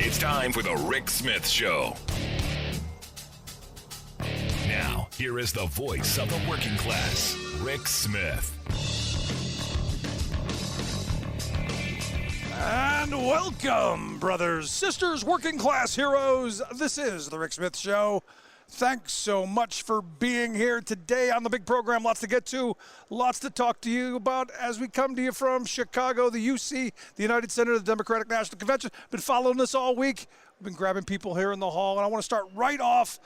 It's time for the Rick Smith Show. Now, here is the voice of the working class, Rick Smith. And welcome, brothers, sisters, working class heroes. This is the Rick Smith Show. Thanks so much for being here today on the big program. Lots to get to, lots to talk to you about as we come to you from Chicago, the UC, the United Center of the Democratic National Convention. Been following us all week. We've been grabbing people here in the hall, and I want to start right off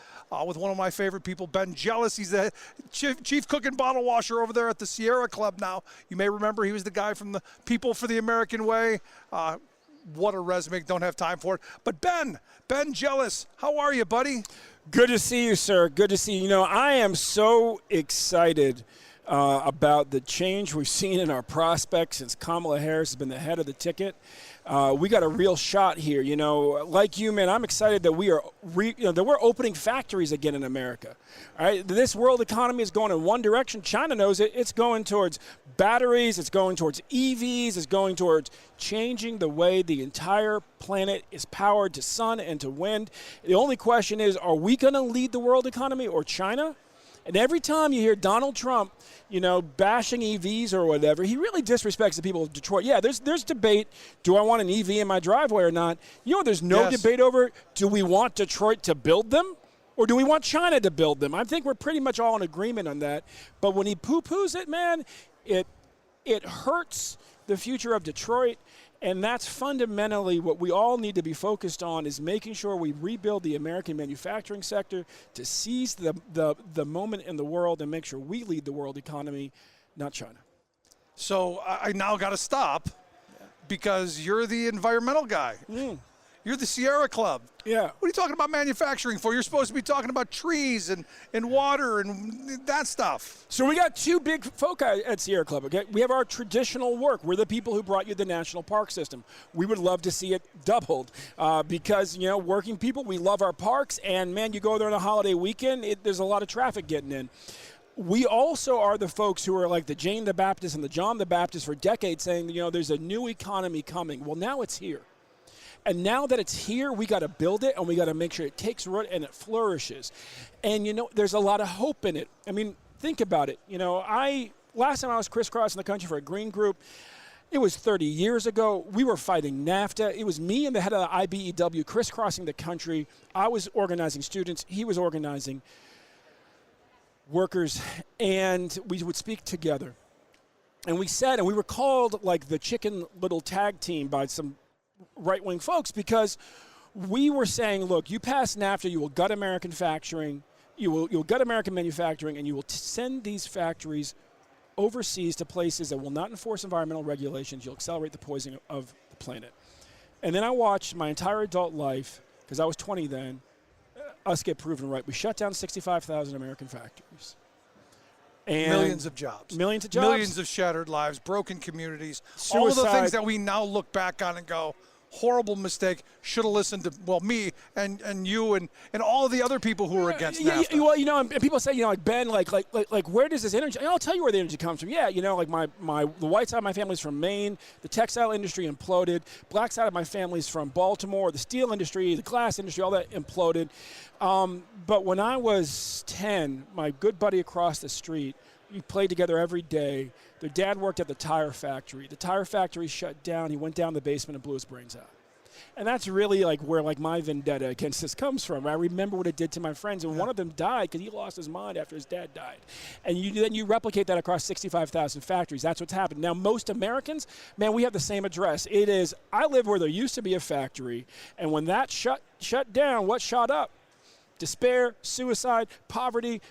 with one of my favorite people, Ben Jealous. He's the chief cook and bottle washer over there at the Sierra Club now. You may remember he was the guy from the People for the American Way. What a resume, don't have time for it. But Ben Jealous, how are you, buddy? Good to see you, sir. Good to see you. You know, I am so excited about the change we've seen in our prospects since Kamala Harris has been the head of the ticket. We got a real shot here. You know, like you, man, I'm excited that we're opening factories again in America. All right, this world economy is going in one direction. China knows it. It's going towards batteries. It's going towards EVs. It's going towards changing the way the entire planet is powered to sun and to wind. The only question is, are we going to lead the world economy or China? And every time you hear Donald Trump, you know, bashing EVs or whatever, he really disrespects the people of Detroit. Yeah, there's debate. Do I want an EV in my driveway or not? You know, there's no debate over, do we want Detroit to build them or do we want China to build them? I think we're pretty much all in agreement on that. But when he poo-poos it, man, it hurts the future of Detroit. And that's fundamentally what we all need to be focused on, is making sure we rebuild the American manufacturing sector to seize the moment in the world and make sure we lead the world economy, not China. So I now got to stop because you're the environmental guy. You're the Sierra Club. Yeah. What are you talking about manufacturing for? You're supposed to be talking about trees and water and that stuff. So we got two big foci at Sierra Club, okay? We have our traditional work. We're the people who brought you the national park system. We would love to see it doubled because, you know, working people, we love our parks. And, man, you go there on a holiday weekend, there's a lot of traffic getting in. We also are the folks who are like the Jane the Baptist and the John the Baptist for decades saying, you know, there's a new economy coming. Well, now it's here. And now that it's here, we got to build it, and we got to make sure it takes root and it flourishes. And, you know, there's a lot of hope in it. I mean, think about it. You know, last time I was crisscrossing the country for a green group, it was 30 years ago. We were fighting NAFTA. It was me and the head of the IBEW crisscrossing the country. I was organizing students. He was organizing workers. And we would speak together. And we said, and we were called like the Chicken Little Tag Team by some right-wing folks, because we were saying, look, you pass NAFTA, you will gut American manufacturing, and you will send these factories overseas to places that will not enforce environmental regulations. You'll accelerate the poisoning of the planet. And then I watched my entire adult life, because I was 20 then, us get proven right. We shut down 65,000 American factories. And millions of jobs. Millions of jobs. Millions of shattered lives, broken communities. Suicide. All of the things that we now look back on and go, horrible mistake, should have listened to, well, me and you and all of the other people who were against NAFTA. Well, you know, and people say, you know, like, Ben, like where does this energy, and I'll tell you where the energy comes from. Yeah, you know, like the white side of my family is from Maine. The textile industry imploded. Black side of my family is from Baltimore. The steel industry, the glass industry, all that imploded. But when I was 10, my good buddy across the street, we played together every day. Their dad worked at the tire factory. The tire factory shut down. He went down the basement and blew his brains out. And that's really like where like my vendetta against this comes from. I remember what it did to my friends, and one of them died because he lost his mind after his dad died. And then you replicate that across 65,000 factories. That's what's happened. Now, most Americans, man, we have the same address. It is, I live where there used to be a factory, and when that shut down, what shot up? Despair, suicide, poverty,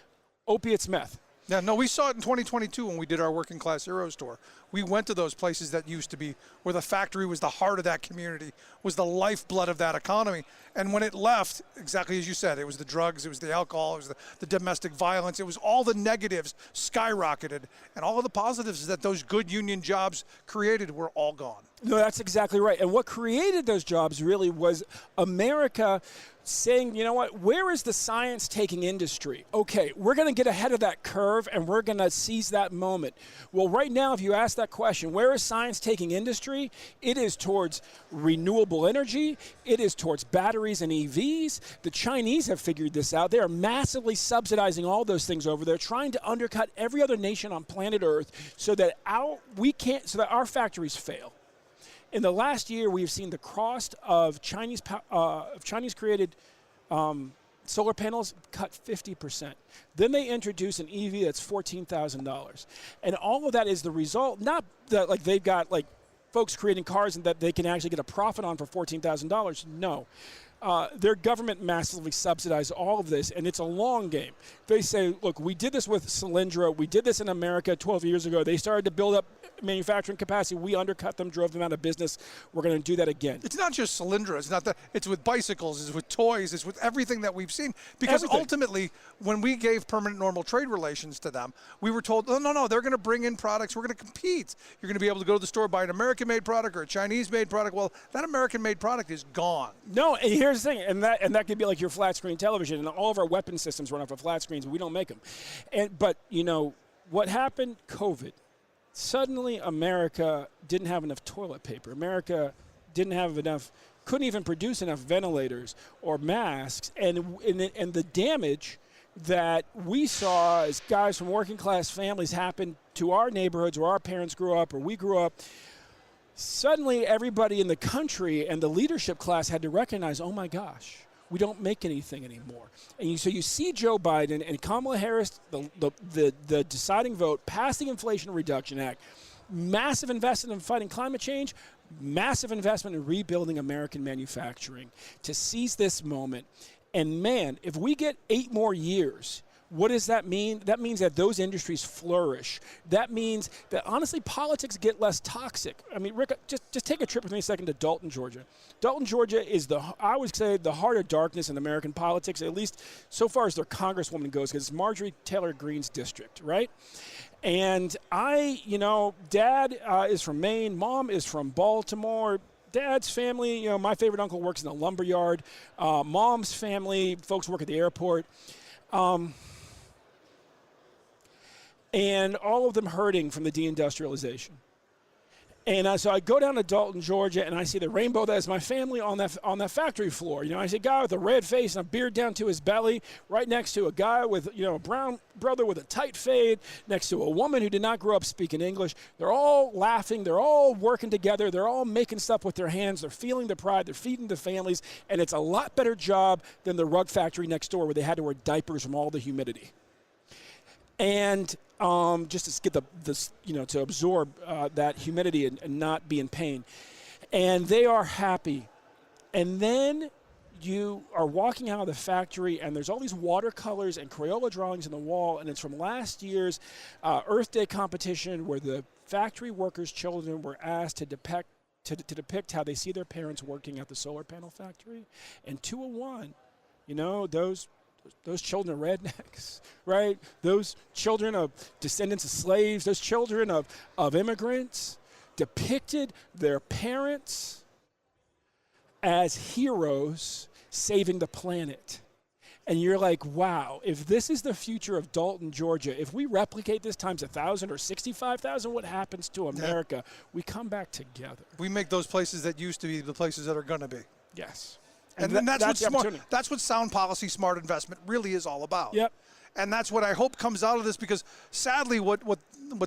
opiates, meth. Yeah, no, we saw it in 2022 when we did our Working Class Heroes tour. We went to those places that used to be where the factory was the heart of that community, was the lifeblood of that economy. And when it left, exactly as you said, it was the drugs, it was the alcohol, it was the domestic violence, it was all the negatives skyrocketed. And all of the positives that those good union jobs created were all gone. No, that's exactly right. And what created those jobs really was America saying, you know what, where is the science taking industry? Okay, we're going to get ahead of that curve and we're going to seize that moment. Well, right now, if you ask that question, where is science taking industry? It is towards renewable energy. It is towards batteries and EVs. The Chinese have figured this out. They are massively subsidizing all those things over there, trying to undercut every other nation on planet Earth so that our factories fail. In the last year, we've seen the cost of Chinese-created solar panels cut 50%. Then they introduce an EV that's $14,000. And all of that is the result, not that like they've got like folks creating cars and that they can actually get a profit on for $14,000. No. Their government massively subsidized all of this, and it's a long game. They say, look, we did this with Solyndra. We did this in America 12 years ago. They started to build up manufacturing capacity. We undercut them, drove them out of business. We're going to do that again. It's not just Solyndra. It's not that. It's with bicycles. It's with toys. It's with everything that we've seen. Because ultimately, when we gave permanent normal trade relations to them, we were told, no, they're going to bring in products. We're going to compete. You're going to be able to go to the store, buy an American-made product or a Chinese-made product. Well, that American-made product is gone. No, and here's the thing, and that could be like your flat screen television, and all of our weapon systems run off of flat screens. We don't make them. But you know what happened? COVID. Suddenly, America didn't have enough toilet paper. America didn't have enough, couldn't even produce enough ventilators or masks, and the damage that we saw as guys from working class families happen to our neighborhoods where our parents grew up or we grew up. Suddenly, everybody in the country and the leadership class had to recognize, oh my gosh, we don't make anything anymore. And so you see Joe Biden and Kamala Harris, the deciding vote, pass the Inflation Reduction Act, massive investment in fighting climate change, massive investment in rebuilding American manufacturing to seize this moment. And man, if we get 8 more years, what does that mean? That means that those industries flourish. That means that, honestly, politics get less toxic. I mean, Rick, just take a trip with me a second to Dalton, Georgia. Dalton, Georgia is I would say, the heart of darkness in American politics, at least so far as their congresswoman goes, because it's Marjorie Taylor Greene's district, right? And Dad is from Maine. Mom is from Baltimore. Dad's family, my favorite uncle works in a lumber yard. Mom's family, folks work at the airport. And all of them hurting from the deindustrialization. And so I go down to Dalton, Georgia, and I see the rainbow that is my family on that factory floor. I see a guy with a red face and a beard down to his belly, right next to a guy with, a brown brother with a tight fade, next to a woman who did not grow up speaking English. They're all laughing. They're all working together. They're all making stuff with their hands. They're feeling the pride. They're feeding the families. And it's a lot better job than the rug factory next door where they had to wear diapers from all the humidity. And just to get to absorb that humidity and not be in pain. And they are happy. And then you are walking out of the factory, and there's all these watercolors and Crayola drawings on the wall, and it's from last year's Earth Day competition where the factory workers' children were asked to depict how they see their parents working at the solar panel factory. And 201, those children are rednecks, right? Those children of descendants of slaves, those children of immigrants depicted their parents as heroes saving the planet. And you're like, wow, if this is the future of Dalton, Georgia, if we replicate this times 1,000 or 65,000, what happens to America? Yeah. We come back together. We make those places that used to be the places that are going to be. Yes. And then that's what sound policy, smart investment really is all about. Yep. And that's what I hope comes out of this, because sadly what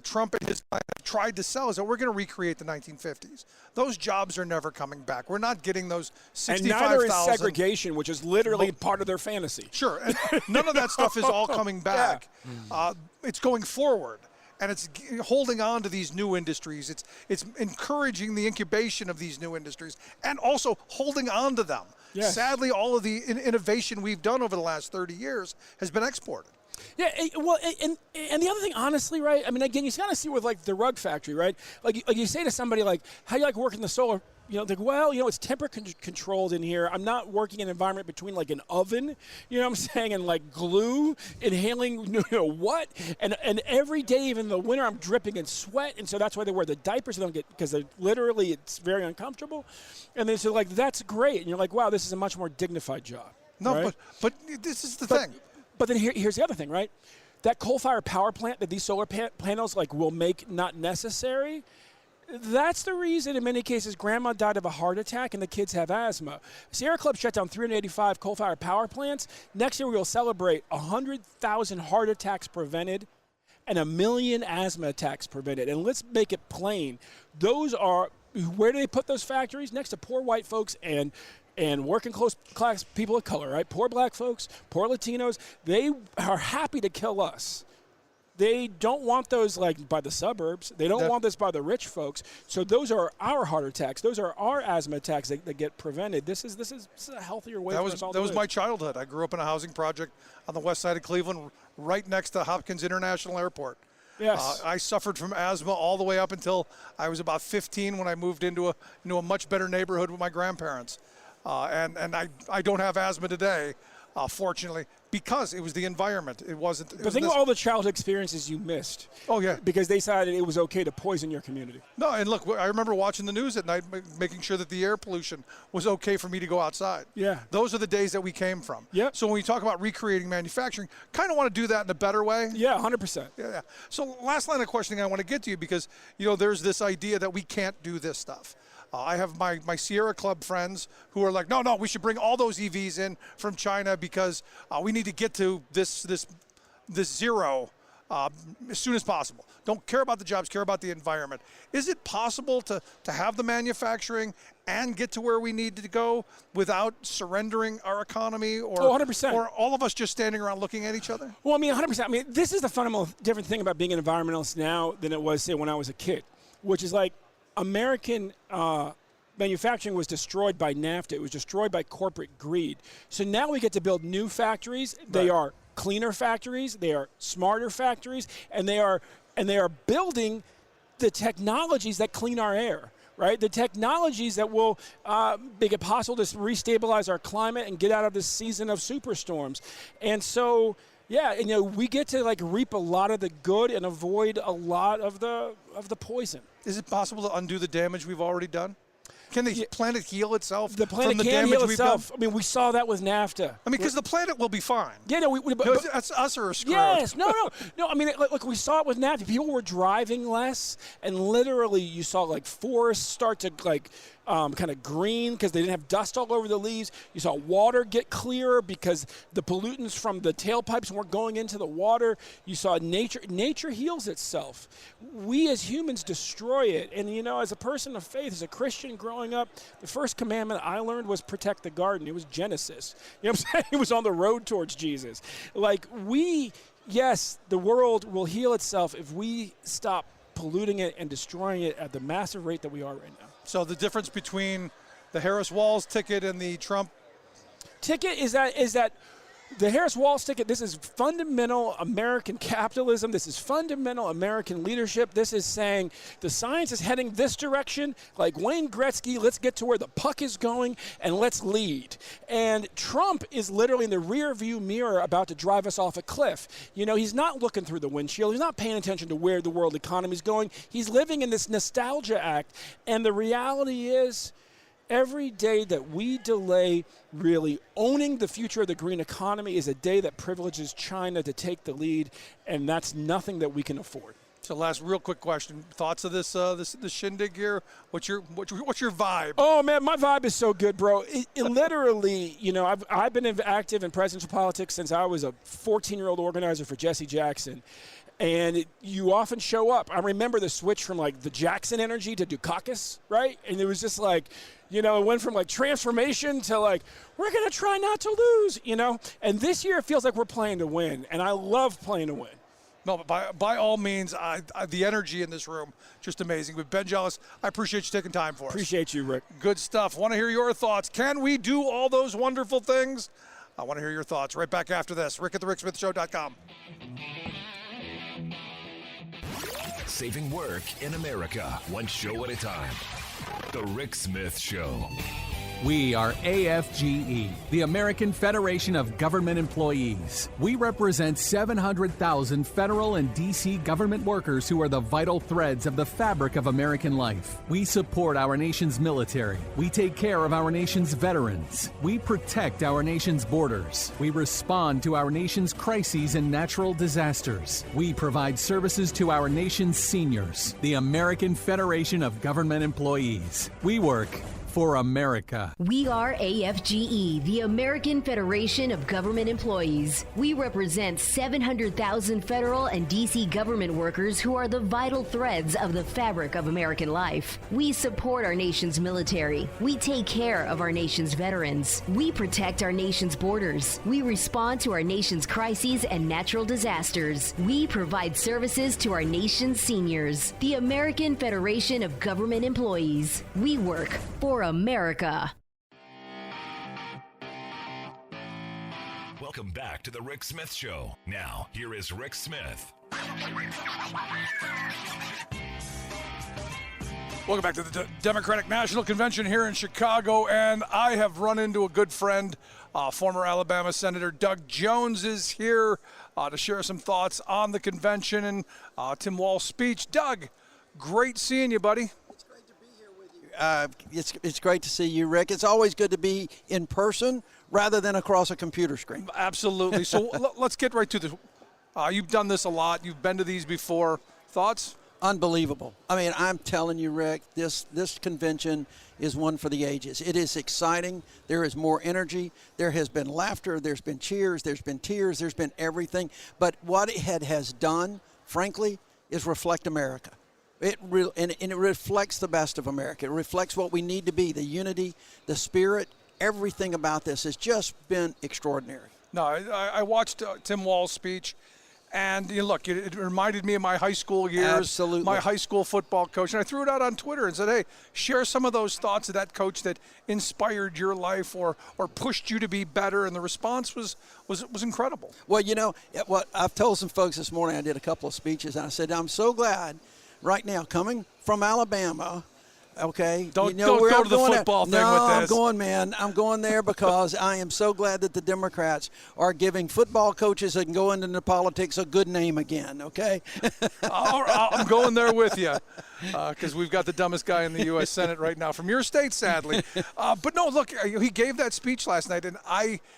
Trump and his have tried to sell is that we're going to recreate the 1950s. Those jobs are never coming back. We're not getting those 65,000. And neither is segregation, which is literally part of their fantasy. Sure. And none of that stuff is all coming back. Yeah. It's going forward. And it's holding on to these new industries. It's encouraging the incubation of these new industries and also holding on to them. Yes. Sadly, all of the innovation we've done over the last 30 years has been exported. Yeah, well, and the other thing, honestly, right? I mean, again, you kind of see with like the rug factory, right? Like you say to somebody like, "How do you like working the solar?" Like, well, it's temperature controlled in here. I'm not working in an environment between like an oven, what I'm saying, and like glue, inhaling, what? And every day, even in the winter, I'm dripping in sweat, and so that's why they wear the diapers. They don't get, because it's very uncomfortable. And then so like that's great, and you're like, wow, this is a much more dignified job. No, right? but this is the thing. But then here's the other thing, right? that coal-fired power plant that these solar panels like will make not necessary, that's the reason in many cases grandma died of a heart attack and the kids have asthma. Sierra Club shut down 385 coal-fired power plants. Next year we will celebrate 100,000 heart attacks prevented and 1 million asthma attacks prevented. And let's make it plain. Those are, where do they put those factories? Next to poor white folks and working class people of color, right? Poor black folks, poor Latinos. They are happy to kill us. They don't want those like by the suburbs. They don't want this by the rich folks. So those are our heart attacks. Those are our asthma attacks that get prevented. This is a healthier way for us all to live. That was my childhood. I grew up in a housing project on the west side of Cleveland, right next to Hopkins International Airport. Yes. I suffered from asthma all the way up until I was about 15 when I moved into a much better neighborhood with my grandparents. And I don't have asthma today, fortunately, because it was the environment. It wasn't. But think of all the childhood experiences you missed. Oh, yeah. Because they decided it was okay to poison your community. No, and look, I remember watching the news at night, making sure that the air pollution was okay for me to go outside. Yeah. Those are the days that we came from. Yep. So when we talk about recreating manufacturing, kind of want to do that in a better way. Yeah, 100%. Yeah. So last line of questioning I want to get to you because, there's this idea that we can't do this stuff. I have my Sierra Club friends who are like, no, we should bring all those EVs in from China because we need to get to this zero as soon as possible. Don't care about the jobs, care about the environment. Is it possible to have the manufacturing and get to where we need to go without surrendering our economy or 100%. Or all of us just standing around looking at each other? Well, 100%. This is the fundamental different thing about being an environmentalist now than it was, say, when I was a kid, which is like, American manufacturing was destroyed by NAFTA. It was destroyed by corporate greed. So now we get to build new factories. They are cleaner factories. They are smarter factories, and they are building the technologies that clean our air. Right, the technologies that will make it possible to restabilize our climate and get out of this season of superstorms. And so, yeah, we get to reap a lot of the good and avoid a lot of the poison. Is it possible to undo the damage we've already done? Can the planet heal itself? The planet can heal itself. We saw that with NAFTA. Because the planet will be fine. Yeah, no, that's us or a screw. Yes, no. Look, we saw it with NAFTA. People were driving less, and literally you saw forests start to kind of green because they didn't have dust all over the leaves. You saw water get clearer because the pollutants from the tailpipes weren't going into the water. You saw nature heals itself. We as humans destroy it. And, as a person of faith, as a Christian growing up, the first commandment I learned was protect the garden. It was Genesis. You know what I'm saying? It was on the road towards Jesus. Yes, the world will heal itself if we stop polluting it and destroying it at the massive rate that we are right now. So the difference between the Harris-Walz ticket and the Trump ticket is that the Harris-Walz ticket, this is fundamental American capitalism. This is fundamental American leadership. This is saying the science is heading this direction. Like Wayne Gretzky, let's get to where the puck is going and let's lead. And Trump is literally in the rear view mirror about to drive us off a cliff. He's not looking through the windshield. He's not paying attention to where the world economy is going. He's living in this nostalgia act. And the reality is, every day that we delay really owning the future of the green economy is a day that privileges China to take the lead, and that's nothing that we can afford. So, last real quick question: thoughts of this shindig here? What's your vibe? Oh man, my vibe is so good, bro. It literally, I've been active in presidential politics since I was a 14-year-old organizer for Jesse Jackson. And you often show up. I remember the switch from the Jackson energy to Dukakis, right? And it was just it went from transformation to we're going to try not to lose, And this year it feels like we're playing to win. And I love playing to win. No, but by all means, the energy in this room, just amazing. With Ben Jealous, I appreciate you taking time for us. Appreciate you, Rick. Good stuff. Want to hear your thoughts. Can we do all those wonderful things? I want to hear your thoughts. Right back after this. Rick at thericksmithshow.com. Saving work in America, one show at a time. The Rick Smith Show. We are AFGE, the American Federation of Government Employees. We represent 700,000 federal and D.C. government workers who are the vital threads of the fabric of American life. We support our nation's military. We take care of our nation's veterans. We protect our nation's borders. We respond to our nation's crises and natural disasters. We provide services to our nation's seniors. The American Federation of Government Employees. We work for America. We are AFGE, the American Federation of Government Employees. We represent 700,000 federal and D.C. government workers who are the vital threads of the fabric of American life. We support our nation's military. We take care of our nation's veterans. We protect our nation's borders. We respond to our nation's crises and natural disasters. We provide services to our nation's seniors. The American Federation of Government Employees. We work for America. Welcome back to the Rick Smith Show. Now, here is Rick Smith. Welcome back to the Democratic National Convention here in Chicago, and I have run into a good friend, former Alabama Senator Doug Jones is here to share some thoughts on the convention and Tim Walz's speech. Doug, great seeing you, buddy. It's great to see you, Rick. It's always good to be in person rather than across a computer screen. Absolutely. So let's get right to this. You've done this a lot. You've been to these before. Thoughts? Unbelievable. I mean, I'm telling you, Rick, this convention is one for the ages. It is exciting. There is more energy. There has been laughter. There's been cheers. There's been tears. There's been everything. But what it has done, frankly, is reflect America. It reflects the best of America. It reflects what we need to be, the unity, the spirit. Everything about this has just been extraordinary. No, I watched Tim Walz's speech, and look, it reminded me of my high school years. Absolutely. My high school football coach, and I threw it out on Twitter and said, hey, share some of those thoughts of that coach that inspired your life or pushed you to be better, and the response was incredible. Well, what I've told some folks this morning, I did a couple of speeches, and I said, I'm so glad right now, coming from Alabama, okay. Don't go to the football thing with this. No, I'm going, man. I'm going there because I am so glad that the Democrats are giving football coaches that can go into politics a good name again, okay? I'm going there with you because we've got the dumbest guy in the U.S. Senate right now from your state, sadly. But no, look, he gave that speech last night, and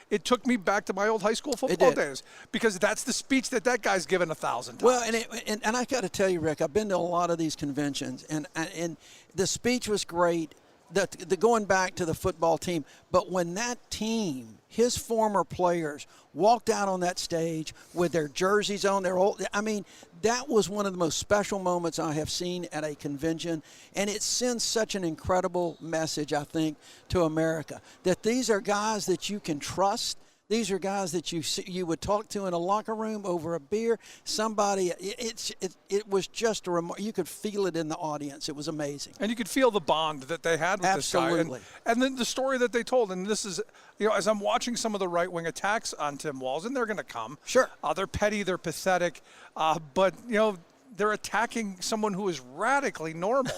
it took me back to my old high school football days because that's the speech that guy's given 1,000 times. Well, and I got to tell you, Rick, I've been to a lot of these conventions, and the speech was great, the going back to the football team. But when that team, his former players, walked out on that stage with their jerseys on, that was one of the most special moments I have seen at a convention. And it sends such an incredible message, I think, to America, that these are guys that you can trust. These are guys that you would talk to in a locker room over a beer. Somebody, it was just you could feel it in the audience. It was amazing. And you could feel the bond that they had with this guy. Absolutely. And then the story that they told, and this is, as I'm watching some of the right-wing attacks on Tim Walz, and they're going to come. Sure. They're petty, they're pathetic, but, they're attacking someone who is radically normal.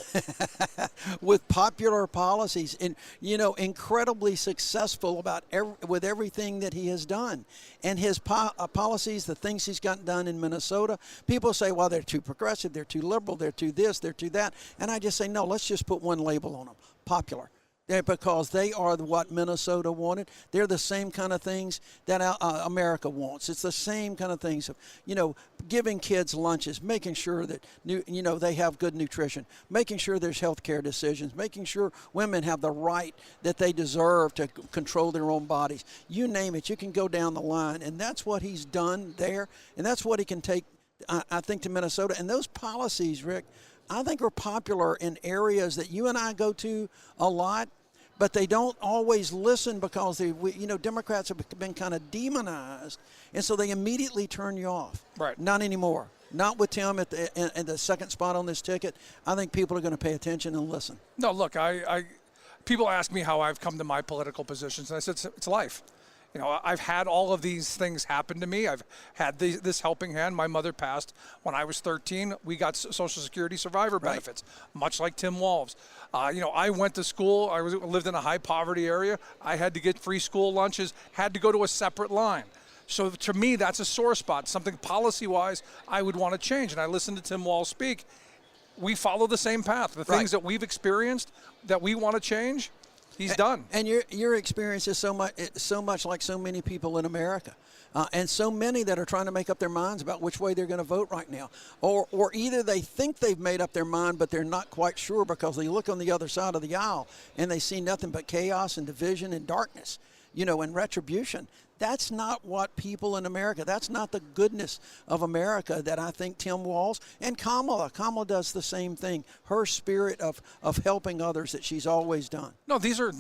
With popular policies and, incredibly successful with everything that he has done. And his policies, the things he's gotten done in Minnesota, people say, well, they're too progressive, they're too liberal, they're too this, they're too that. And I just say, no, let's just put one label on them, popular. Because they are what Minnesota wanted. They're the same kind of things that America wants. It's the same kind of things of, giving kids lunches, making sure that, they have good nutrition, making sure there's health care decisions, making sure women have the right that they deserve to control their own bodies. You name it, you can go down the line. And that's what he's done there. And that's what he can take, I think, to Minnesota. And those policies, Rick, I think are popular in areas that you and I go to a lot. But they don't always listen because Democrats have been kind of demonized, and so they immediately turn you off. Right. Not anymore. Not with Tim at the second spot on this ticket. I think people are going to pay attention and listen. No, look, people ask me how I've come to my political positions, and I said it's life. You know, I've had all of these things happen to me. I've had this helping hand. My mother passed when I was 13. We got Social Security survivor benefits, much like Tim Walz. You know, I went to school. I lived in a high poverty area. I had to get free school lunches, had to go to a separate line. So to me, that's a sore spot, something policy-wise I would want to change. And I listened to Tim Walz speak. We follow the same path. The things that we've experienced that we want to change, he's done. And your experience is so much like so many people in America. And so many that are trying to make up their minds about which way they're going to vote right now. Or either they think they've made up their mind, but they're not quite sure because they look on the other side of the aisle and they see nothing but chaos and division and darkness, you know, and retribution. That's not what people in America, that's not the goodness of America that I think Tim Walz and Kamala does the same thing. Her spirit of helping others that she's always done. No, these are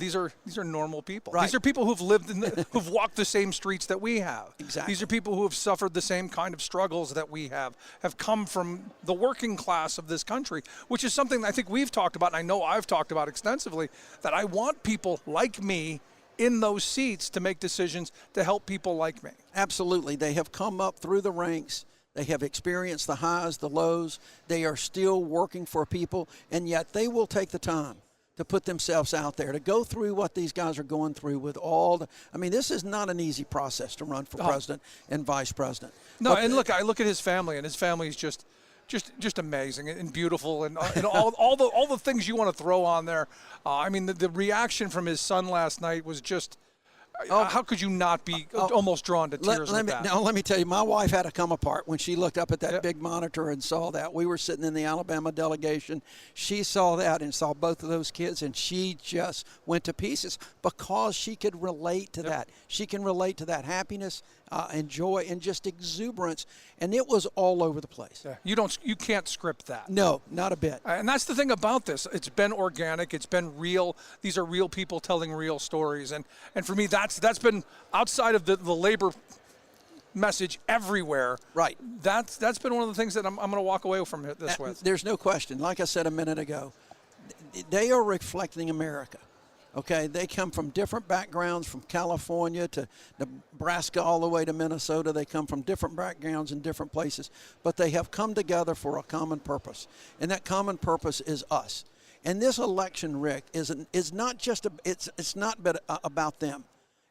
normal people. Right. These are people who've lived who've walked the same streets that we have. Exactly. These are people who have suffered the same kind of struggles that we have come from the working class of this country, which is something I think we've talked about, and I know I've talked about extensively, that I want people like me in those seats to make decisions to help people like me. Absolutely. They have come up through the ranks. They have experienced the highs, the lows. They are still working for people, and yet they will take the time to put themselves out there, to go through what these guys are going through with all the – I mean, this is not an easy process to run for president and vice president. No, and look, I look at his family, and his family is just amazing and beautiful, and all the things you want to throw on there. I mean, the reaction from his son last night was just. How could you not be almost drawn to tears with that? Now, let me tell you, my wife had to come apart when she looked up at that big monitor and saw that. We were sitting in the Alabama delegation. She saw that and saw both of those kids, and she just went to pieces because she could relate to that. She can relate to that happiness and joy and just exuberance, and it was all over the place. Yeah. You can't script that. No, not a bit. And that's the thing about this. It's been organic. It's been real. These are real people telling real stories, and for me, that's been outside of the labor message everywhere. Right. That's been one of the things that I'm going to walk away from this with. There's no question. Like I said a minute ago, they are reflecting America. Okay, they come from different backgrounds, from California to Nebraska all the way to Minnesota. They come from different backgrounds in different places, but they have come together for a common purpose, and that common purpose is us. And this election, Rick, is not just it's not about them.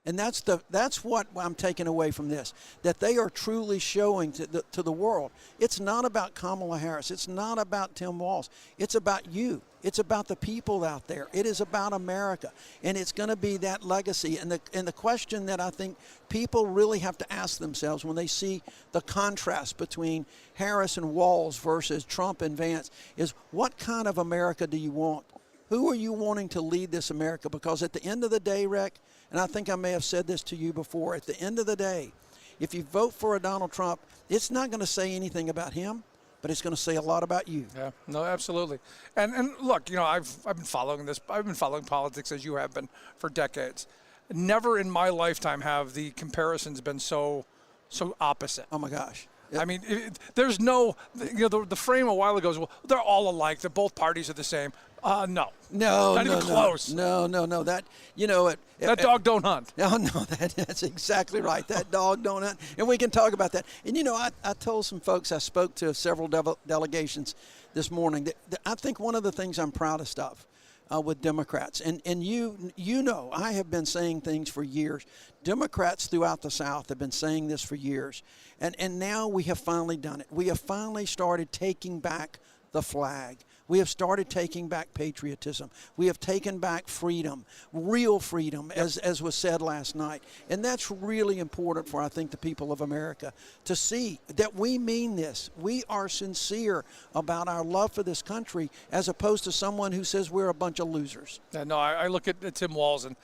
And that's what I'm taking away from this, that they are truly showing to the world. It's not about Kamala Harris. It's not about Tim Walz. It's about you. It's about the people out there. It is about America. And it's going to be that legacy. And the question that I think people really have to ask themselves when they see the contrast between Harris and Walz versus Trump and Vance is, what kind of America do you want? Who are you wanting to lead this America? Because at the end of the day, Rick, and I think I may have said this to you before, at the end of the day, if you vote for a Donald Trump, it's not going to say anything about him, but it's going to say a lot about you. Yeah, no, absolutely. And look, you know, I've been following this. I've been following politics as you have been for decades. Never in my lifetime have the comparisons been so opposite. Oh my gosh. I mean, there's no, you know, the frame a while ago is, well, they're all alike. They're both parties are the same. No. Not even close. No. That, you know, that dog don't hunt. No, that's exactly right. That dog don't hunt. And we can talk about that. And, you know, I told some folks, I spoke to several delegations this morning, that I think one of the things I'm proudest of with Democrats, and you know, I have been saying things for years. Democrats throughout the South have been saying this for years. And now we have finally done it. We have finally started taking back the flag. We have started taking back patriotism. We have taken back freedom, real freedom, as was said last night. And that's really important for, I think, the people of America to see that we mean this. We are sincere about our love for this country as opposed to someone who says we're a bunch of losers. Yeah, no, I look at Tim Walz, and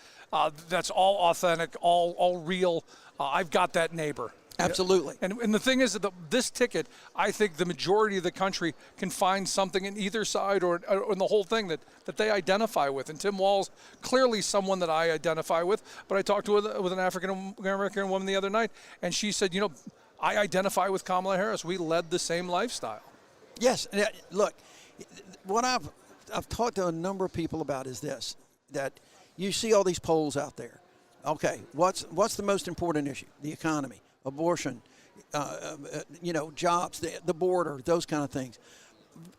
that's all authentic, all real. I've got that neighbor. Absolutely. And the thing is that this ticket, I think the majority of the country can find something in either side or in the whole thing that they identify with. And Tim Walz, clearly someone that I identify with. But I talked with an African-American woman the other night, and she said, you know, I identify with Kamala Harris. We led the same lifestyle. Yes. Look, what I've talked to a number of people about is this, that you see all these polls out there. Okay, what's the most important issue? The economy, abortion, jobs, the border, those kind of things.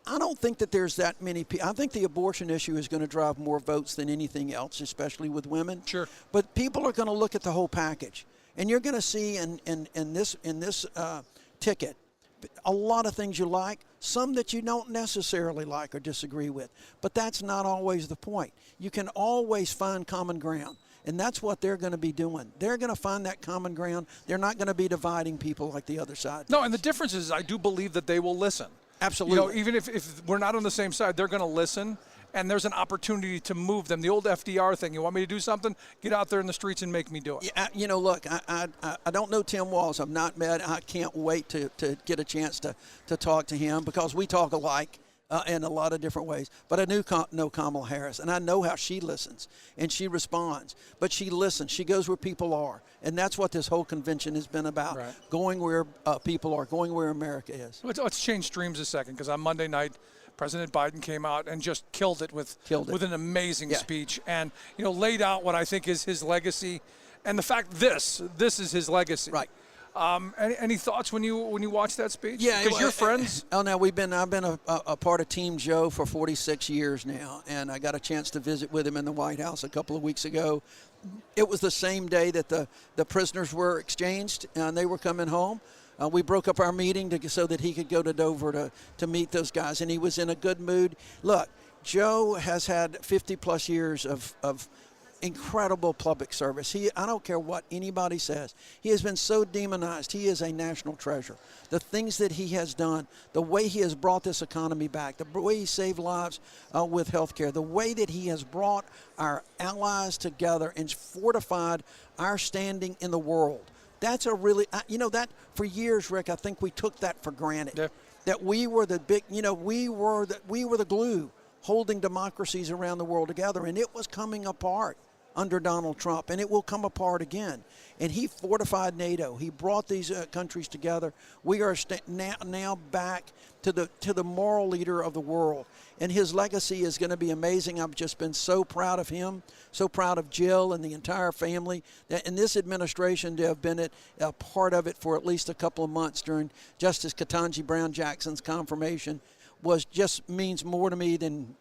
I don't think that there's that many people. I think the abortion issue is going to drive more votes than anything else, especially with women. Sure. But people are going to look at the whole package, and you're going to see in this ticket a lot of things you like, some that you don't necessarily like or disagree with. But that's not always the point. You can always find common ground. And that's what they're going to be doing. They're going to find that common ground. They're not going to be dividing people like the other side. No, and the difference is I do believe that they will listen. Absolutely. Even if we're not on the same side, they're going to listen, and there's an opportunity to move them. The old FDR thing, you want me to do something? Get out there in the streets and make me do it. Yeah, look, I don't know Tim Walz. I've not met. I can't wait to get a chance to talk to him because we talk alike. In a lot of different ways. But I know Kamala Harris, and I know how she listens, and she responds. But she listens. She goes where people are. And that's what this whole convention has been about, right. Going where people are, going where America is. Let's change streams a second, because on Monday night, President Biden came out and just killed it with an amazing speech and laid out what I think is his legacy. And the fact this is his legacy. Right. Any thoughts when you watch that speech? Yeah, because you're friends. Now I've been a part of Team Joe for 46 years now, and I got a chance to visit with him in the White House a couple of weeks ago. It was the same day that the prisoners were exchanged and they were coming home. We broke up our meeting so that he could go to Dover to meet those guys, and he was in a good mood. Look, Joe has had 50-plus years of incredible public service. I don't care what anybody says. He has been so demonized. He is a national treasure. The things that he has done, the way he has brought this economy back, the way he saved lives with health care, the way that he has brought our allies together and fortified our standing in the world. That's a really, that for years, Rick, I think we took that for granted. Yeah. That we were the big, we were the glue holding democracies around the world together, and it was coming apart under Donald Trump, and it will come apart again. And he fortified NATO. He brought these countries together. We are now back to the moral leader of the world, and his legacy is going to be amazing. I've just been so proud of him, so proud of Jill and the entire family. That in this administration, to have been a part of it for at least a couple of months during Justice Ketanji Brown Jackson's confirmation just means more to me than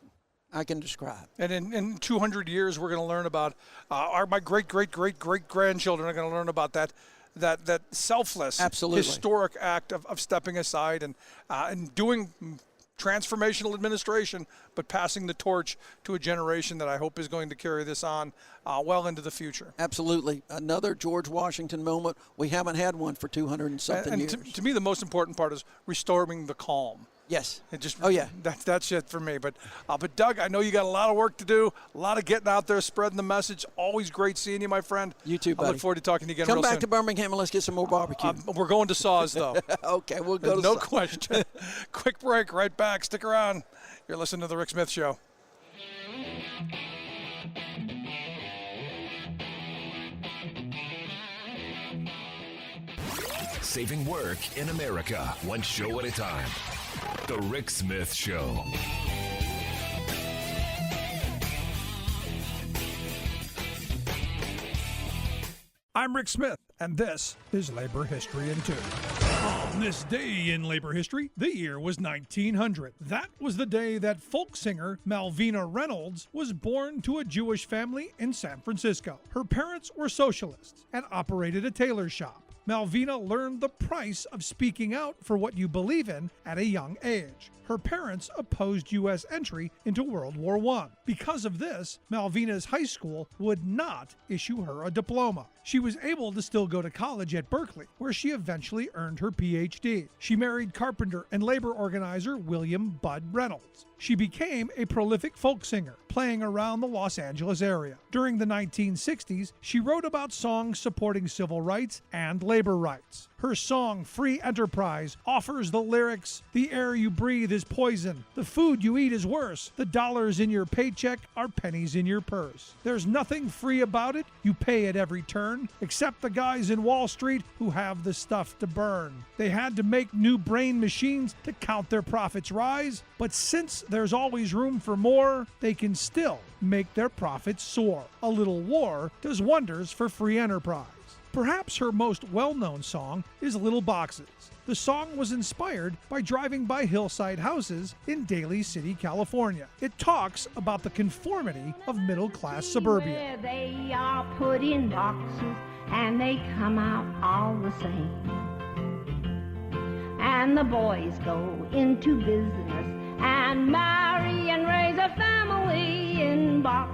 I can describe. And in 200 years, we're going to learn about my great-great-great-great-grandchildren are going to learn about that selfless, absolutely historic act of stepping aside and doing transformational administration, but passing the torch to a generation that I hope is going to carry this on well into the future. Absolutely. Another George Washington moment. We haven't had one for 200 and something years. To me, the most important part is restoring the calm. Yes. Oh yeah. That's it for me. But Doug, I know you got a lot of work to do, a lot of getting out there, spreading the message. Always great seeing you, my friend. You too, buddy. I look forward to talking to you again Come real back soon. to Birmingham and let's get some more barbecue. We're going to Saws, though. Okay, we'll go to No Saws. question. Quick break, right back. Stick around. You're listening to The Rick Smith Show. Saving work in America, one show at a time. The Rick Smith Show. I'm Rick Smith, and this is Labor History in 2. On this day in labor history, the year was 1900. That was the day that folk singer Malvina Reynolds was born to a Jewish family in San Francisco. Her parents were socialists and operated a tailor shop. Malvina learned the price of speaking out for what you believe in at a young age. Her parents opposed U.S. entry into World War I. Because of this, Malvina's high school would not issue her a diploma. She was able to still go to college at Berkeley, where she eventually earned her Ph.D. She married carpenter and labor organizer William Bud Reynolds. She became a prolific folk singer, playing around the Los Angeles area. During the 1960s, she wrote about songs supporting civil rights and labor rights. Her Her song, Free Enterprise, offers the lyrics, "The air you breathe is poison. The food you eat is worse. The dollars in your paycheck are pennies in your purse. There's nothing free about it. You pay at every turn, except the guys in Wall Street who have the stuff to burn. They had to make new brain machines to count their profits rise, but since there's always room for more, they can still make their profits soar. A little war does wonders for free enterprise." Perhaps her most well-known song is Little Boxes. The song was inspired by driving by hillside houses in Daly City, California. It talks about the conformity of middle-class suburbia. They are put in boxes and they come out all the same. And the boys go into business and marry and raise a family in boxes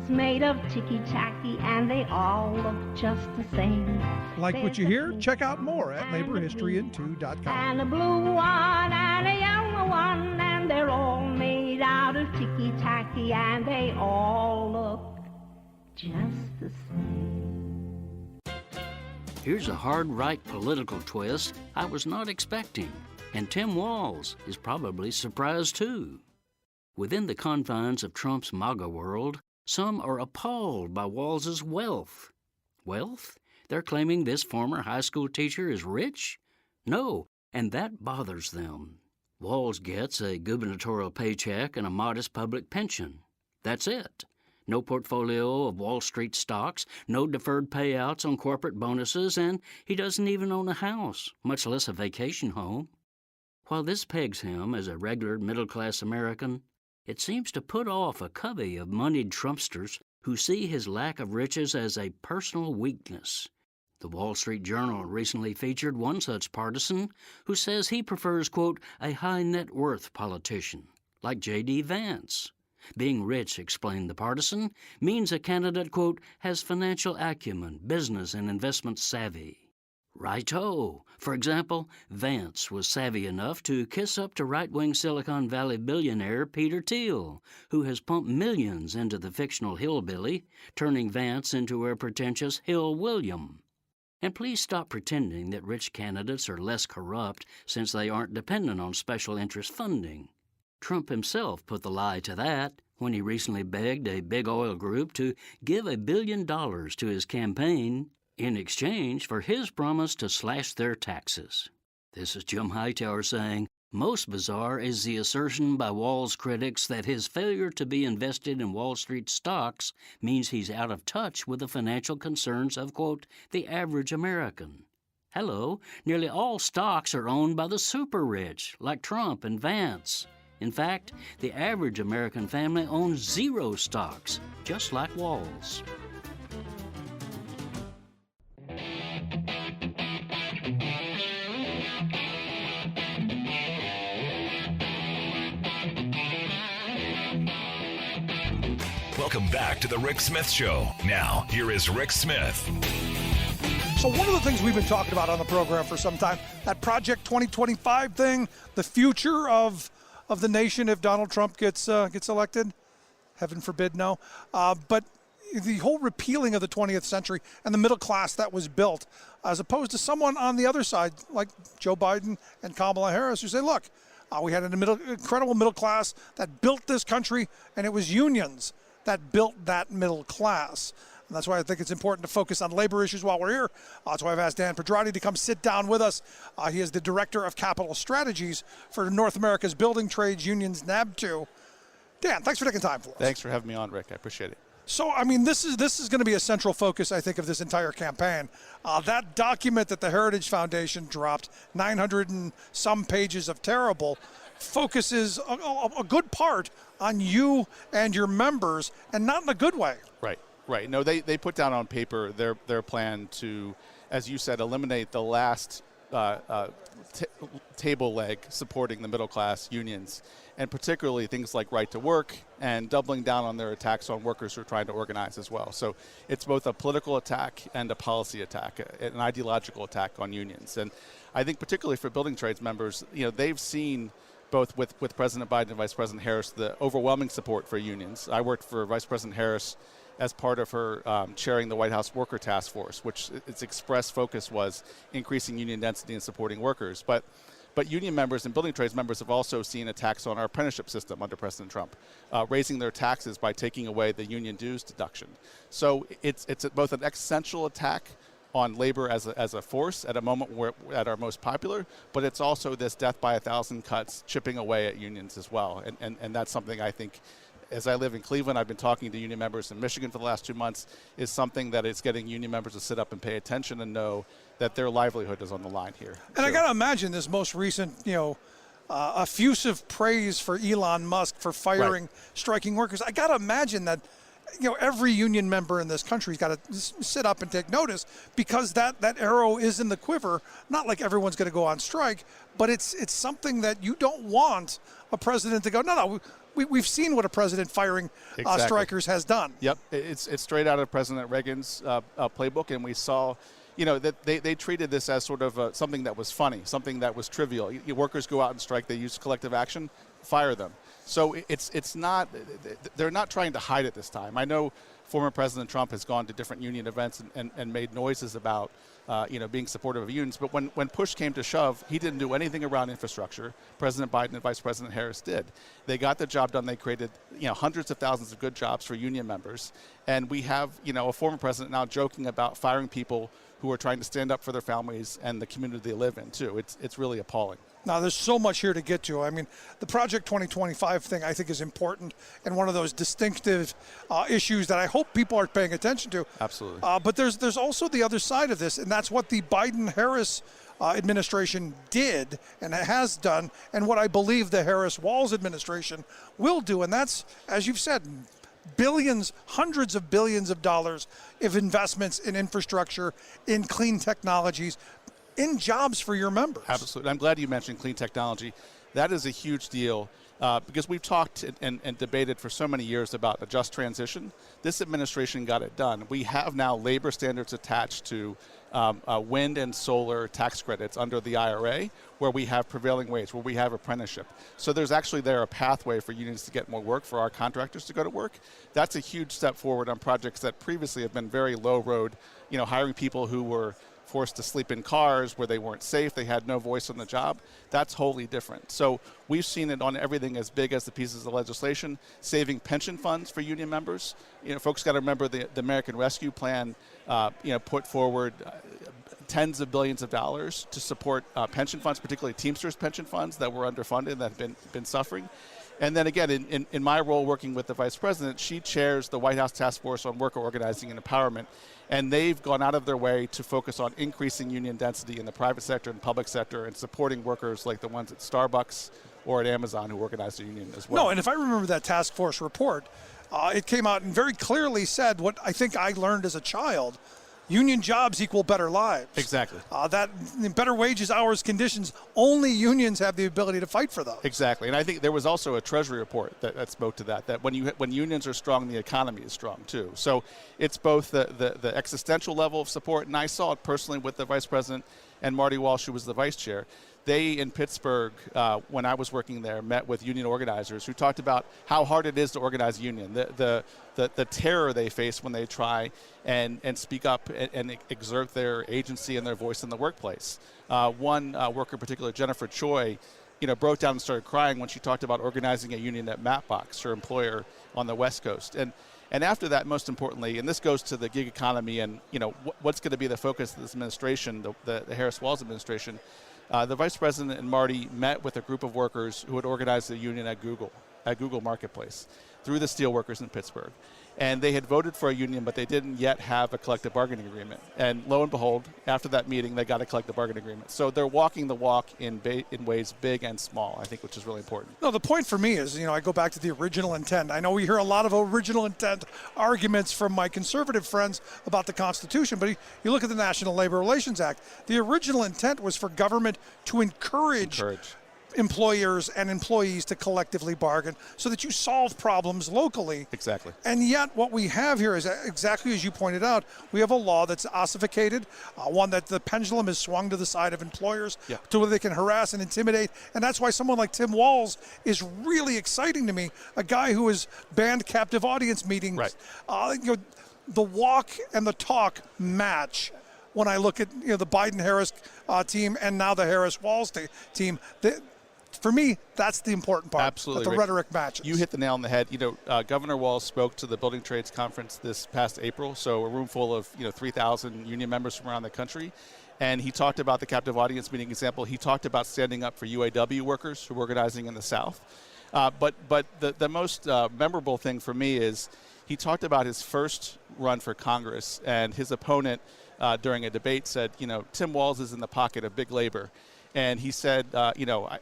made of ticky-tacky, and they all look just the same. Like what you hear? Check out more at laborhistoryin2.com. And a blue one and a yellow one, and they're all made out of ticky-tacky, and they all look just the same. Here's a hard right political twist I was not expecting, and Tim Walz is probably surprised too. Within the confines of Trump's MAGA world, some are appalled by Walz's wealth. Wealth? They're claiming this former high school teacher is rich? No, and that bothers them. Walz gets a gubernatorial paycheck and a modest public pension. That's it. No portfolio of Wall Street stocks, no deferred payouts on corporate bonuses, and he doesn't even own a house, much less a vacation home. While this pegs him as a regular middle-class American, it seems to put off a covey of moneyed Trumpsters who see his lack of riches as a personal weakness. The Wall Street Journal recently featured one such partisan who says he prefers, quote, a high-net-worth politician, like J.D. Vance. Being rich, explained the partisan, means a candidate, quote, has financial acumen, business and investment savvy. Righto. For example, Vance was savvy enough to kiss up to right-wing Silicon Valley billionaire Peter Thiel, who has pumped millions into the fictional hillbilly, turning Vance into a pretentious Hill William. And please stop pretending that rich candidates are less corrupt since they aren't dependent on special interest funding. Trump himself put the lie to that when he recently begged a big oil group to give $1 billion to his campaign in exchange for his promise to slash their taxes. This is Jim Hightower saying, most bizarre is the assertion by Walz critics that his failure to be invested in Wall Street stocks means he's out of touch with the financial concerns of, quote, the average American. Hello, nearly all stocks are owned by the super rich, like Trump and Vance. In fact, the average American family owns 0 stocks, just like Walz. Welcome back to the Rick Smith Show. Now, here is Rick Smith. So one of the things we've been talking about on the program for some time, that Project 2025 thing, the future of the nation if Donald Trump gets elected, heaven forbid no, but the whole repealing of the 20th century and the middle class that was built, as opposed to someone on the other side like Joe Biden and Kamala Harris who say, look, we had an incredible middle class that built this country, and it was unions that built that middle class. And that's why I think it's important to focus on labor issues while we're here. That's why I've asked Dan Pedrati to come sit down with us. He is the Director of Capital Strategies for North America's Building Trades Unions, NAB2. Dan, thanks for taking time for us. Thanks for having me on, Rick. I appreciate it. So, I mean, this is going to be a central focus, I think, of this entire campaign. That document that the Heritage Foundation dropped, 900 and some pages of terrible, focuses a good part on you and your members, and not in a good way. Right. No, they put down on paper their plan to, as you said, eliminate the last table leg supporting the middle class unions, and particularly things like right to work, and doubling down on their attacks on workers who are trying to organize as well. So it's both a political attack and a policy attack, an ideological attack on unions. And I think particularly for building trades members, they've seen both with President Biden and Vice President Harris the overwhelming support for unions. I worked for Vice President Harris as part of her chairing the White House Worker Task Force, which its express focus was increasing union density and supporting workers. But union members and building trades members have also seen attacks on our apprenticeship system under President Trump, raising their taxes by taking away the union dues deduction. So it's both an existential attack on labor as a force at a moment where at our most popular, but it's also this death by 1,000 cuts chipping away at unions as well. And that's something I think, as I live in Cleveland, I've been talking to union members in Michigan for the last 2 months, is something that is getting union members to sit up and pay attention and know that their livelihood is on the line here. And I got to imagine this most recent, effusive praise for Elon Musk for firing striking workers. I got to imagine that, every union member in this country's got to sit up and take notice, because that arrow is in the quiver. Not like everyone's going to go on strike, but it's something that you don't want a president to go, no, we've seen what a president firing strikers has done. Yep, it's straight out of President Reagan's playbook, and we saw, that they treated this as sort of something that was funny, something that was trivial. Workers go out and strike, they use collective action, fire them. So it's not, they're not trying to hide it this time. I know former President Trump has gone to different union events and made noises about, being supportive of unions. But when push came to shove, he didn't do anything around infrastructure. President Biden and Vice President Harris did. They got the job done. They created, hundreds of thousands of good jobs for union members. And we have, a former president now joking about firing people who are trying to stand up for their families and the community they live in, too. It's really appalling. Now, there's so much here to get to. I mean, the Project 2025 thing, I think, is important and one of those distinctive issues that I hope people are paying attention to. Absolutely. But there's also the other side of this, and that's what the Biden-Harris administration did and has done, and what I believe the Harris-Walz administration will do. And that's, as you've said, billions, hundreds of billions of dollars of investments in infrastructure, in clean technologies, in jobs for your members. Absolutely. I'm glad you mentioned clean technology. That is a huge deal because we've talked and debated for so many years about a just transition. This administration got it done. We have now labor standards attached to wind and solar tax credits under the IRA, where we have prevailing wage, where we have apprenticeship. So there's actually a pathway for unions to get more work, for our contractors to go to work. That's a huge step forward on projects that previously have been very low road, hiring people who were forced to sleep in cars where they weren't safe, they had no voice on the job. That's wholly different. So we've seen it on everything as big as the pieces of legislation, saving pension funds for union members. Folks got to remember the American Rescue Plan, put forward tens of billions of dollars to support pension funds, particularly Teamsters pension funds that were underfunded, that have been suffering. And then again, in my role working with the Vice President, she chairs the White House Task Force on Worker Organizing and Empowerment. And they've gone out of their way to focus on increasing union density in the private sector and public sector and supporting workers like the ones at Starbucks or at Amazon who organize a union as well. No, and if I remember that task force report, it came out and very clearly said what I think I learned as a child: union jobs equal better lives. Exactly. That better wages, hours, conditions, only unions have the ability to fight for those. Exactly. And I think there was also a Treasury report that spoke to that when unions are strong, the economy is strong too. So it's both the existential level of support, and I saw it personally with the Vice President and Marty Walsh, who was the Vice Chair. They, in Pittsburgh, when I was working there, met with union organizers who talked about how hard it is to organize a union, the terror they face when they try and speak up and exert their agency and their voice in the workplace. One worker in particular, Jennifer Choi, broke down and started crying when she talked about organizing a union at Mapbox, her employer on the West Coast. And after that, most importantly, and this goes to the gig economy and what's going to be the focus of this administration, the Harris-Walz administration. The Vice President and Marty met with a group of workers who had organized a union at Google Marketplace through the steelworkers in Pittsburgh. And they had voted for a union, but they didn't yet have a collective bargaining agreement. And lo and behold, after that meeting, they got a collective bargaining agreement. So they're walking the walk in ways big and small, I think, which is really important. No, the point for me is, I go back to the original intent. I know we hear a lot of original intent arguments from my conservative friends about the Constitution, but you look at the National Labor Relations Act. The original intent was for government to encourage employers and employees to collectively bargain so that you solve problems locally. Exactly. And yet what we have here is exactly as you pointed out, we have a law that's ossificated, one that the pendulum has swung to the side of employers to where they can harass and intimidate. And that's why someone like Tim Walz is really exciting to me, a guy who has banned captive audience meetings. Right. The walk and the talk match. When I look at the Biden-Harris team and now the Harris-Walz team, for me, that's the important part. Absolutely, that the Rick. rhetoric matches. You hit the nail on the head. Governor Walz spoke to the Building Trades Conference this past April, so a room full of 3,000 union members from around the country, and he talked about the captive audience meeting example. He talked about standing up for UAW workers who are organizing in the South. But the most memorable thing for me is he talked about his first run for Congress, and his opponent during a debate said, Tim Walz is in the pocket of big labor. And he said, I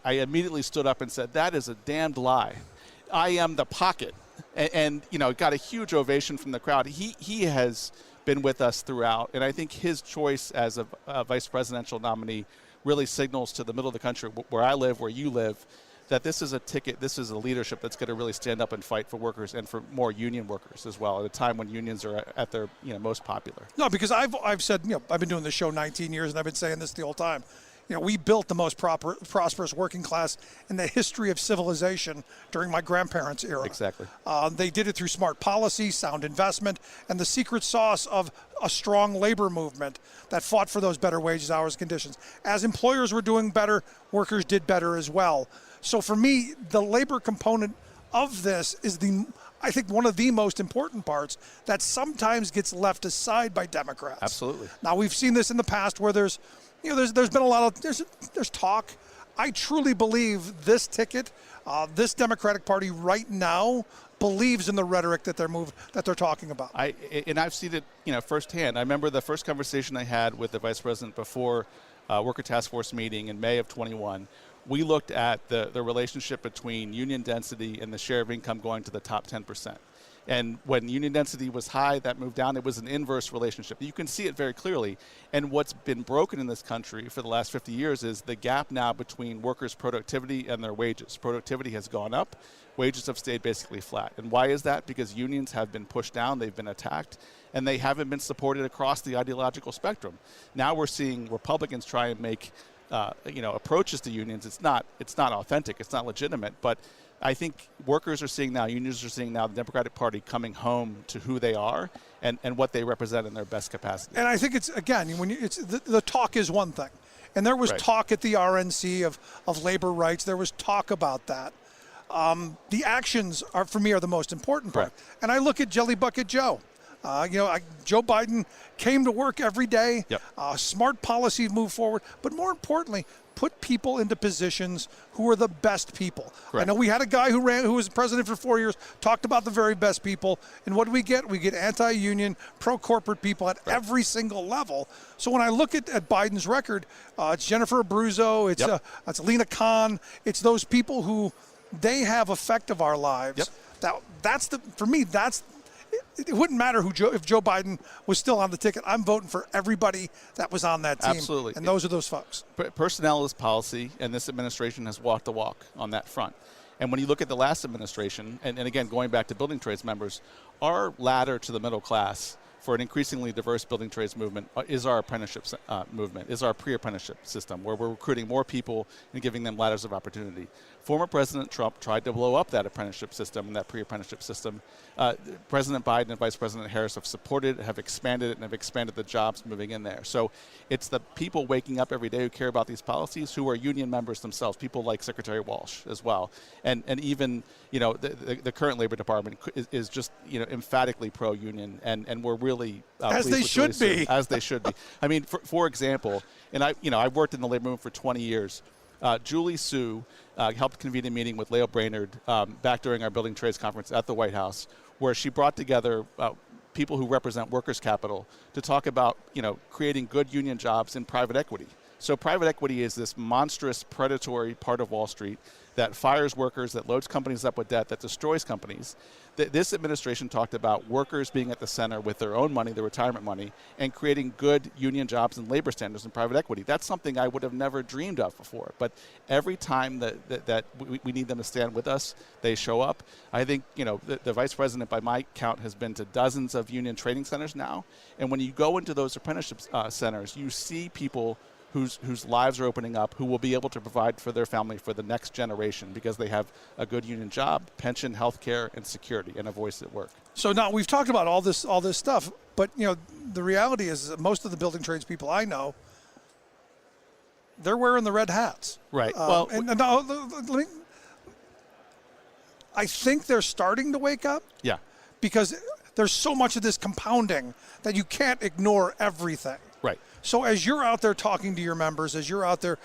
immediately stood up and said, that is a damned lie. I am the pocket. And got a huge ovation from the crowd. He has been with us throughout. And I think his choice as a vice presidential nominee really signals to the middle of the country, where I live, where you live, that this is a ticket, this is a leadership that's going to really stand up and fight for workers and for more union workers as well at a time when unions are at their most popular. No, because I've said, I've been doing this show 19 years and I've been saying this the whole time. We built the most prosperous working class in the history of civilization during my grandparents' era. Exactly. They did it through smart policy, sound investment, and the secret sauce of a strong labor movement that fought for those better wages, hours, conditions. As employers were doing better, workers did better as well. So for me, the labor component of this is I think one of the most important parts that sometimes gets left aside by Democrats. Absolutely. Now, we've seen this in the past where there's been a lot of there's talk. I truly believe this ticket, this Democratic Party right now believes in the rhetoric that they're talking about. I've seen it, firsthand. I remember the first conversation I had with the vice president before Worker Task Force meeting in May of 21. We looked at the relationship between union density and the share of income going to the top 10%. And when union density was high, that moved down. It was an inverse relationship. You can see it very clearly. And what's been broken in this country for the last 50 years is the gap now between workers' productivity and their wages. Productivity has gone up. Wages have stayed basically flat. And why is that? Because unions have been pushed down. They've been attacked. And they haven't been supported across the ideological spectrum. Now we're seeing Republicans try and make approaches to unions. It's not authentic. It's not legitimate. But I think workers are seeing now, unions are seeing now the Democratic Party coming home to who they are and what they represent in their best capacity. And I think it's, again, the talk is one thing. And there was talk at the RNC of labor rights. There was talk about that. The actions for me are the most important part. Right. And I look at Jelly Bucket Joe. Joe Biden came to work every day. Yep. Smart policies move forward, but more importantly, put people into positions who are the best people. Correct. I know we had a guy who was president for 4 years, talked about the very best people, and what do we get? We get anti-union, pro-corporate people at every single level. So when I look at Biden's record, it's Jennifer Abruzzo, it's Lena Khan, it's those people who they have effect of our lives. Yep. For me, it wouldn't matter if Joe Biden was still on the ticket. I'm voting for everybody that was on that team. Absolutely. And those are those folks. Personnel is policy, and this administration has walked the walk on that front. And when you look at the last administration, and again, going back to building trades members, our ladder to the middle class for an increasingly diverse building trades movement is our apprenticeship movement, is our pre-apprenticeship system, where we're recruiting more people and giving them ladders of opportunity. Former President Trump tried to blow up that apprenticeship system and that pre-apprenticeship system. President Biden and Vice President Harris have supported, have expanded it, and have expanded the jobs moving in there. So it's the people waking up every day who care about these policies who are union members themselves, people like Secretary Walsh as well. And even, the current Labor Department is just, emphatically pro-union, and we're really as they should be. As they should be. I mean, for example, and I've worked in the labor movement for 20 years. Julie Su helped convene a meeting with Lael Brainerd back during our Building Trades Conference at the White House, where she brought together people who represent workers' capital to talk about, creating good union jobs in private equity. So private equity is this monstrous predatory part of Wall Street that fires workers, that loads companies up with debt, that destroys companies. This administration talked about workers being at the center with their own money, their retirement money, and creating good union jobs and labor standards in private equity. That's something I would have never dreamed of before. But every time that we need them to stand with us, they show up. I think, the vice president, by my count, has been to dozens of union training centers now. And when you go into those apprenticeship centers, you see people whose lives are opening up, who will be able to provide for their family for the next generation because they have a good union job, pension, health care, and security, and a voice at work. So now we've talked about all this stuff, but the reality is that most of the building trades people I know, they're wearing the red hats. Right. I think they're starting to wake up. Yeah. Because there's so much of this compounding that you can't ignore everything. Right. So as you're out there talking to your members, as you're out there,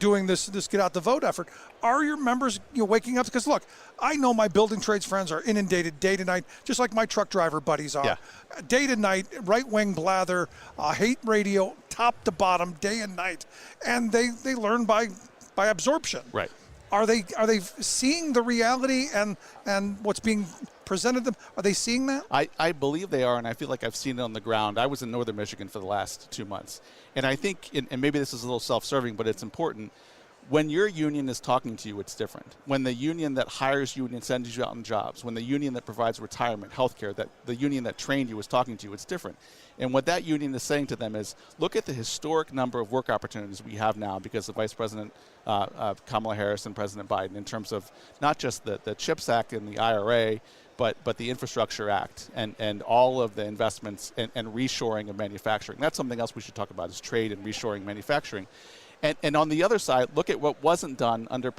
doing this get out the vote effort, are your members, waking up? Because look, I know my building trades friends are inundated day to night, just like my truck driver buddies are. Yeah. Day to night, right-wing blather, hate radio, top to bottom, day and night, and they learn by absorption. Right. Are they seeing the reality and what's being presented them? Are they seeing that? I believe they are, and I feel like I've seen it on the ground. I was in northern Michigan for the last 2 months, and I think, and maybe this is a little self-serving, but it's important, when your union is talking to you, it's different. When the union that hires you and sends you out on jobs, when the union that provides retirement, healthcare, that the union that trained you is talking to you, it's different. And what that union is saying to them is, look at the historic number of work opportunities we have now because of Vice President Kamala Harris and President Biden, in terms of not just the CHIPS Act and the IRA, but the Infrastructure Act and all of the investments and reshoring of manufacturing. That's something else we should talk about, is trade and reshoring manufacturing. And on the other side, look at what wasn't done under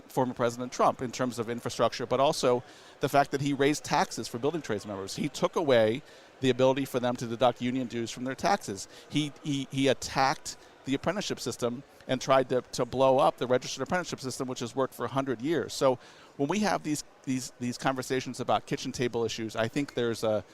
former President Trump in terms of infrastructure, but also the fact that he raised taxes for building trades members. He took away the ability for them to deduct union dues from their taxes. He attacked the apprenticeship system and tried to blow up the registered apprenticeship system, which has worked for 100 years. So when we have these conversations about kitchen table issues, I think there's a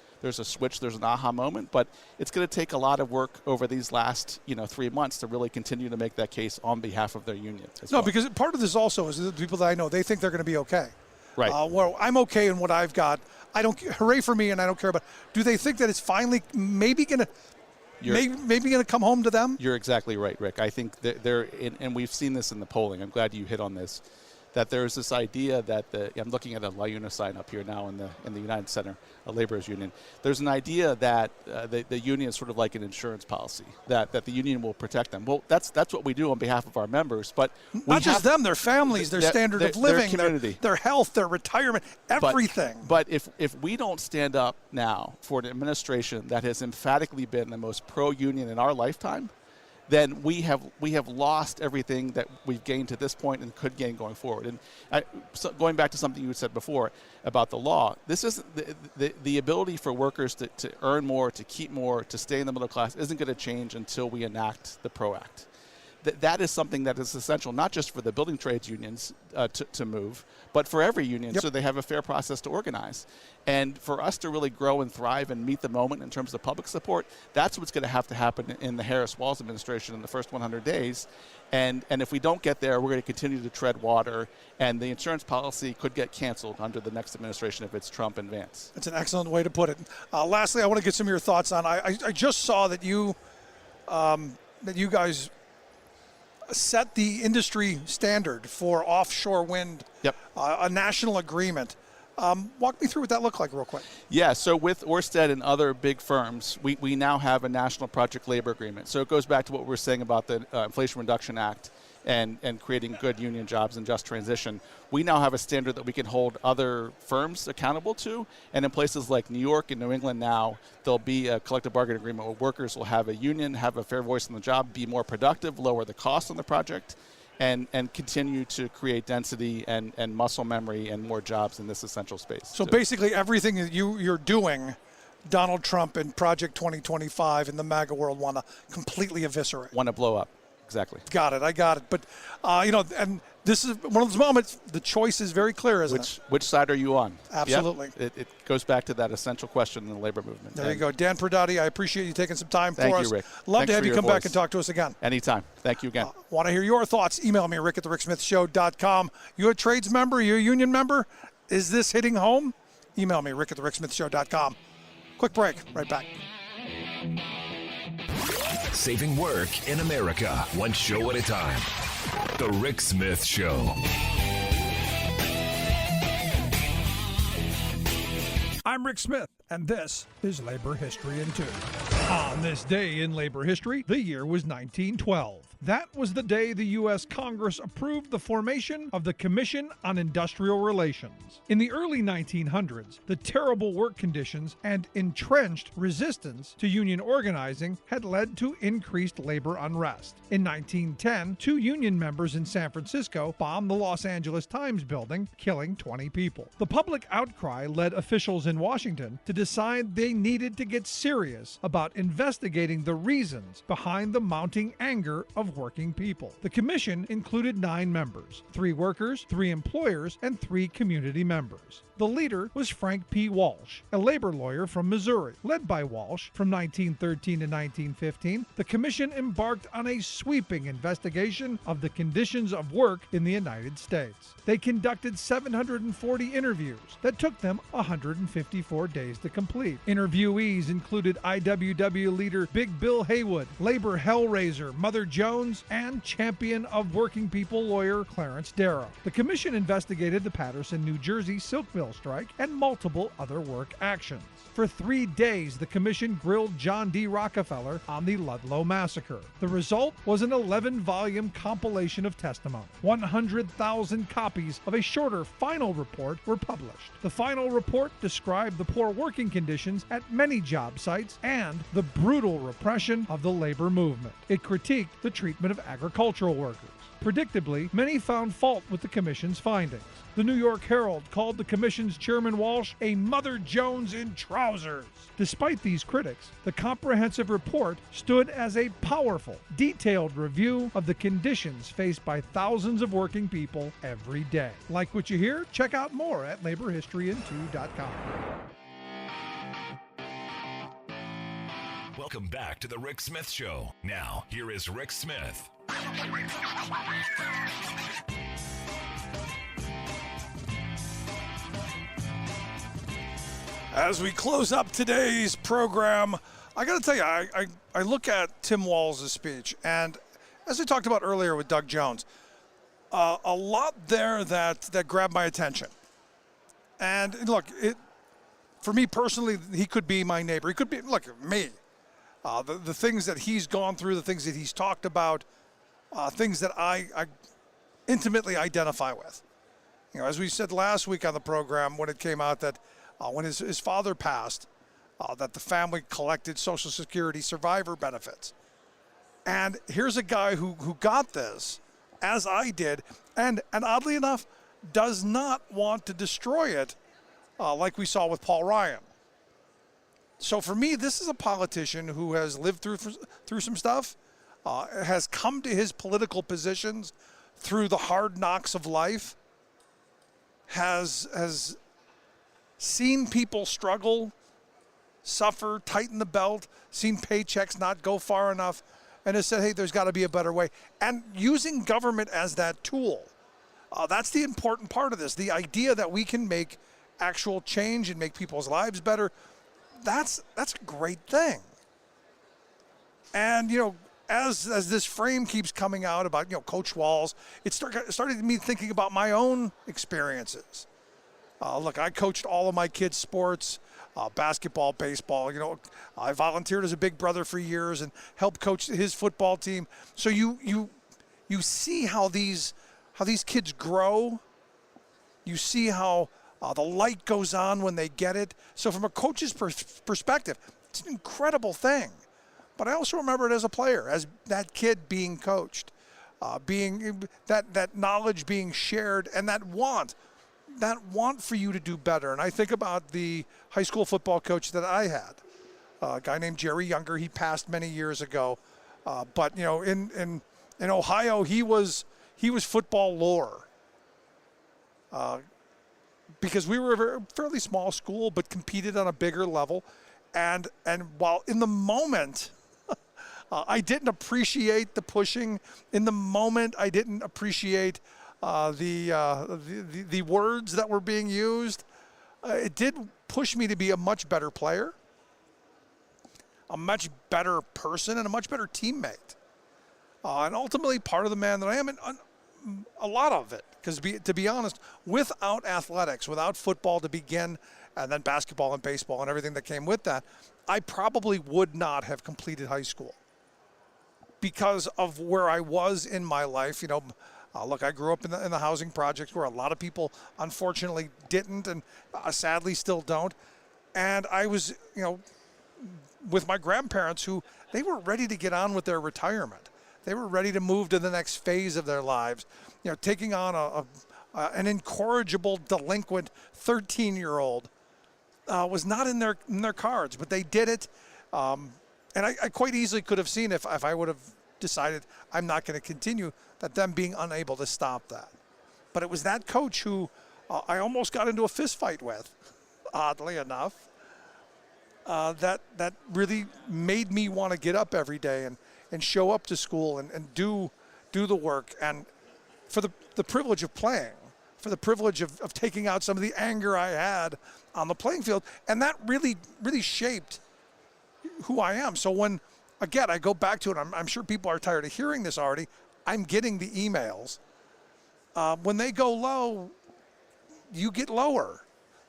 switch, there's an aha moment, but it's going to take a lot of work over these last 3 months to really continue to make that case on behalf of their union. Because part of this also is the people that I know, they think they're going to be okay. Right. Well, I'm okay in what I've got. I don't hooray for me, and I don't care about. Do they think that it's finally maybe going to come home to them? You're exactly right, Rick. I think that and we've seen this in the polling. I'm glad you hit on this. That there's this idea that I'm looking at a LIUNA sign up here now in the United Center, a laborers union. There's an idea that the union is sort of like an insurance policy, that the union will protect them. Well, that's what we do on behalf of our members, but not just them, their families, their standard of living, their community, their health, their retirement, everything. But if we don't stand up now for an administration that has emphatically been the most pro-union in our lifetime, then we have lost everything that we've gained to this point and could gain going forward. And going back to something you said before about the law, this is the ability for workers to earn more, to keep more, to stay in the middle class isn't going to change until we enact the PRO Act. That is something that is essential, not just for the building trades unions to move, but for every union, so they have a fair process to organize. And for us to really grow and thrive and meet the moment in terms of public support, that's what's going to have to happen in the Harris-Walz administration in the first 100 days. And if we don't get there, we're going to continue to tread water, and the insurance policy could get canceled under the next administration if it's Trump and Vance. That's an excellent way to put it. Lastly, I want to get some of your thoughts on, I just saw that you guys set the industry standard for offshore wind, a national agreement. Walk me through what that looked like real quick. Yeah, so with Ørsted and other big firms, we now have a national project labor agreement. So it goes back to what we were saying about the Inflation Reduction Act and creating good union jobs and just transition. We now have a standard that we can hold other firms accountable to, and in places like New York and New England now, there'll be a collective bargaining agreement where workers will have a union, have a fair voice in the job, be more productive, lower the cost on the project, and continue to create density and muscle memory and more jobs in this essential space. So basically everything that you're doing, Donald Trump and Project 2025 and the MAGA world want to completely eviscerate. Want to blow up. Exactly. Got it. I got it. But, and this is one of those moments, the choice is very clear, isn't it? Which side are you on? Absolutely. Yep. It goes back to that essential question in the labor movement. There you go. Dan Perdati, I appreciate you taking some time for us. Thank you, Rick. Love Thanks to have for you your come back voice. and talk to us again. Anytime. Thank you again. Want to hear your thoughts? Email me, rick@thericksmithshow.com. You a trades member? You a union member? Is this hitting home? Email me, rick@thericksmithshow.com. Quick break. Right back. Saving work in America, one show at a time. The Rick Smith Show. I'm Rick Smith, and this is Labor History in 2. On this day in labor history, the year was 1912. That was the day the U.S. Congress approved the formation of the Commission on Industrial Relations. In the early 1900s, the terrible work conditions and entrenched resistance to union organizing had led to increased labor unrest. In 1910, 2 union members in San Francisco bombed the Los Angeles Times building, killing 20 people. The public outcry led officials in Washington to decide they needed to get serious about investigating the reasons behind the mounting anger of working people. The commission included 9 members, 3 workers, 3 employers, and 3 community members. The leader was Frank P. Walsh, a labor lawyer from Missouri. Led by Walsh from 1913 to 1915, the commission embarked on a sweeping investigation of the conditions of work in the United States. They conducted 740 interviews that took them 154 days to complete. Interviewees included IWW leader Big Bill Haywood, labor hellraiser Mother Jones, and champion of working people lawyer Clarence Darrow. The commission investigated the Paterson, New Jersey silk mill strike and multiple other work actions. For 3 days, the commission grilled John D. Rockefeller on the Ludlow Massacre. The result was an 11-volume compilation of testimony. 100,000 copies of a shorter final report were published. The final report described the poor working conditions at many job sites and the brutal repression of the labor movement. It critiqued the treatment of agricultural workers. Predictably, many found fault with the commission's findings. The New York Herald called the commission's chairman Walsh a Mother Jones in trousers. Despite these critics, the comprehensive report stood as a powerful, detailed review of the conditions faced by thousands of working people every day. Like what you hear? Check out more at laborhistoryin2.com. Welcome back to the Rick Smith Show. Now, here is Rick Smith. As we close up today's program, I got to tell you, I look at Tim Walz' speech, and as we talked about earlier with Doug Jones, a lot there that grabbed my attention. And look, for me personally, he could be my neighbor. He could be, look, me. The things that he's gone through, the things that he's talked about, things that I intimately identify with. You know, as we said last week on the program when it came out that when his father passed, that the family collected Social Security survivor benefits. And here's a guy who got this, as I did, and oddly enough, does not want to destroy it like we saw with Paul Ryan. So for me, this is a politician who has lived through some stuff, has come to his political positions through the hard knocks of life, has seen people struggle, suffer, tighten the belt, seen paychecks not go far enough, and has said, hey, there's got to be a better way. And using government as that tool, that's the important part of this. The idea that we can make actual change and make people's lives better, that's a great thing. And, you know, as this frame keeps coming out about, you know, Coach Walz, it started me thinking about my own experiences. Look, I coached all of my kids' sports, basketball, baseball. You know, I volunteered as a big brother for years and helped coach his football team. So you see how these kids grow. You see how the light goes on when they get it. So from a coach's perspective, it's an incredible thing. But I also remember it as a player, as that kid being coached, being that knowledge being shared, and that want for you to do better. And I think about the high school football coach that I had, a guy named Jerry Younger. He passed many years ago, but you know, in In Ohio, he was football lore. Because we were a fairly small school, but competed on a bigger level. And while in the moment, I didn't appreciate the pushing. In the moment, I didn't appreciate the words that were being used. It did push me to be a much better player, a much better person, and a much better teammate. And ultimately, part of the man that I am, and a lot of it, because to be honest, without athletics, without football to begin, and then basketball and baseball and everything that came with that, I probably would not have completed high school because of where I was in my life. Look, I grew up in the housing projects where a lot of people unfortunately didn't, and sadly still don't. And I was, with my grandparents who they were ready to get on with their retirement. They were ready to move to the next phase of their lives. Taking on an incorrigible, delinquent 13-year-old was not in their cards, but they did it. And I quite easily could have seen if I would have decided I'm not going to continue, that them being unable to stop that. But it was that coach who I almost got into a fist fight with, oddly enough, that really made me want to get up every day and show up to school and do the work, and for the privilege of playing, for the privilege of taking out some of the anger I had on the playing field. And that really, really shaped who I am. So when, again, I go back to it, I'm sure people are tired of hearing this already. I'm getting the emails. When they go low, you get lower.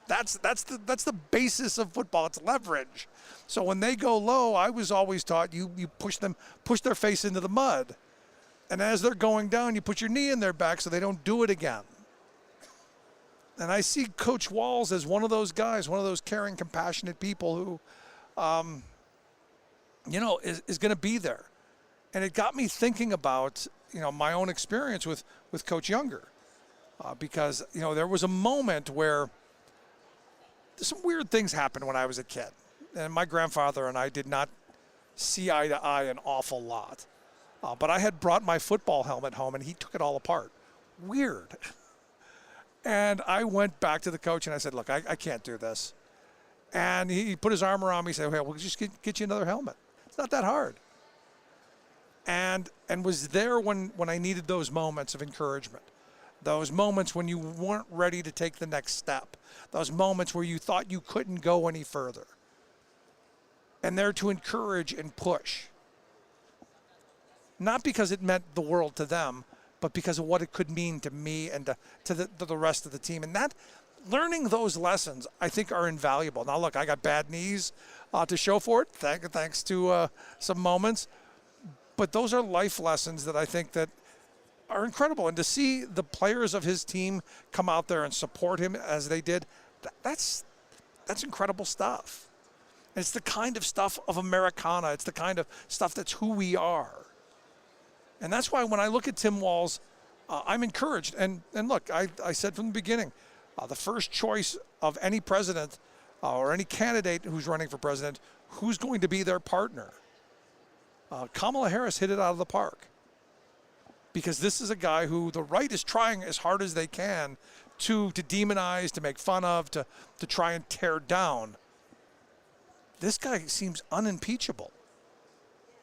That's the basis of football. It's leverage. So when they go low, I was always taught you push their face into the mud. And as they're going down, you put your knee in their back so they don't do it again. And I see Coach Walls as one of those guys, one of those caring, compassionate people who, is going to be there. And it got me thinking about, my own experience with Coach Younger. Because, there was a moment where some weird things happened when I was a kid. And my grandfather and I did not see eye to eye an awful lot. But I had brought my football helmet home, and he took it all apart. Weird. And I went back to the coach, and I said, look, I can't do this. And he put his arm around me and said, okay, we'll just get you another helmet. It's not that hard. And was there when I needed those moments of encouragement, those moments when you weren't ready to take the next step, those moments where you thought you couldn't go any further. And there to encourage and push. Not because it meant the world to them, but because of what it could mean to me and to the rest of the team. And that, learning those lessons, I think, are invaluable. Now, look, I got bad knees to show for it, thanks to some moments. But those are life lessons that I think that are incredible. And to see the players of his team come out there and support him as they did, that's incredible stuff. And it's the kind of stuff of Americana. It's the kind of stuff that's who we are. And that's why when I look at Tim Walz, I'm encouraged. And look, I said from the beginning, the first choice of any president or any candidate who's running for president, who's going to be their partner? Kamala Harris hit it out of the park. Because this is a guy who the right is trying as hard as they can to demonize, to make fun of, to try and tear down. This guy seems unimpeachable.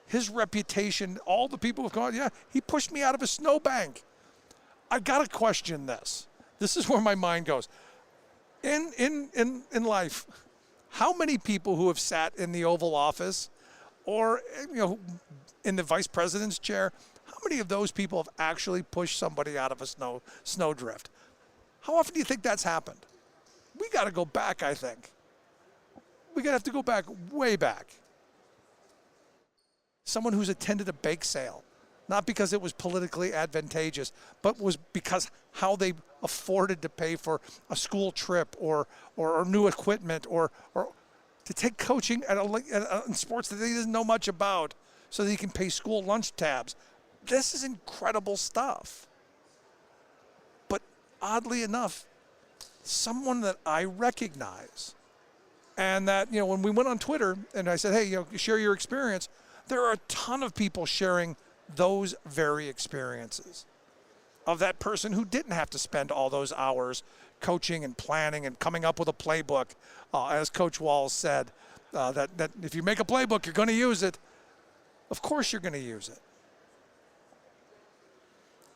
His reputation, all the people have gone, yeah, he pushed me out of a snowbank. I got to question this. This is where my mind goes. In life, how many people who have sat in the Oval Office or in the vice president's chair, how many of those people have actually pushed somebody out of a snowdrift? How often do you think that's happened? We got to go back, I think. We're going to have to go back, way back. Someone who's attended a bake sale, not because it was politically advantageous, but was because how they afforded to pay for a school trip or new equipment or to take coaching in sports that he doesn't know much about so that he can pay school lunch tabs. This is incredible stuff. But oddly enough, someone that I recognize, and that, when we went on Twitter and I said, hey, share your experience, there are a ton of people sharing those very experiences of that person who didn't have to spend all those hours coaching and planning and coming up with a playbook. As Coach Walls said, that if you make a playbook, you're going to use it. Of course you're going to use it.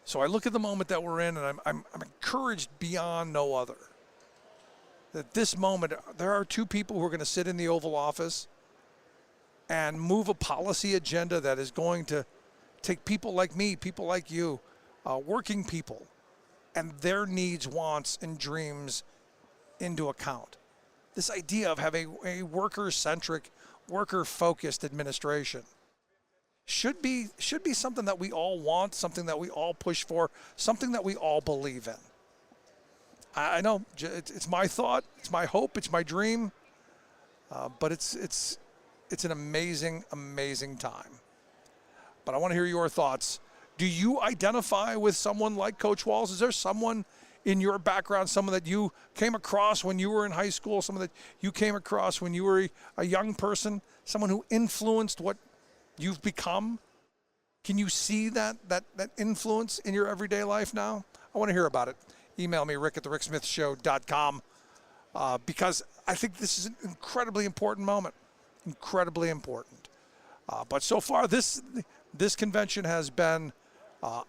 So I look at the moment that we're in, and I'm encouraged beyond no other. That this moment, there are two people who are going to sit in the Oval Office and move a policy agenda that is going to take people like me, people like you, working people, and their needs, wants, and dreams into account. This idea of having a worker-centric, worker-focused administration should be something that we all want, something that we all push for, something that we all believe in. I know it's my thought, it's my hope, it's my dream, but it's an amazing, amazing time. But I want to hear your thoughts. Do you identify with someone like Coach Walls? Is there someone in your background, someone that you came across when you were in high school, someone that you came across when you were a young person, someone who influenced what you've become? Can you see that influence in your everyday life now? I want to hear about it. Email me, rick@thericksmithshow.com, because I think this is an incredibly important moment. Incredibly important. But so far, this convention has been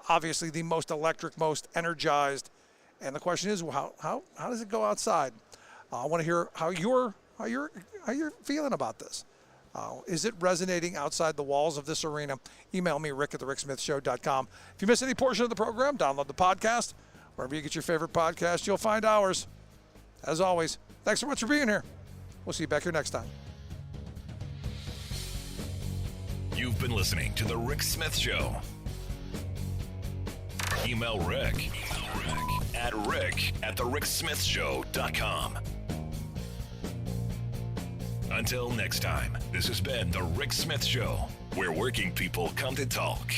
obviously the most electric, most energized. And the question is, how does it go outside? I want to hear how you're feeling about this. Is it resonating outside the walls of this arena? Email me, rick@thericksmithshow.com. If you miss any portion of the program, download the podcast. Wherever you get your favorite podcast, you'll find ours. As always, thanks so much for being here. We'll see you back here next time. You've been listening to The Rick Smith Show. Email Rick at rick@thericksmithshow.com. Until next time, this has been The Rick Smith Show, where working people come to talk.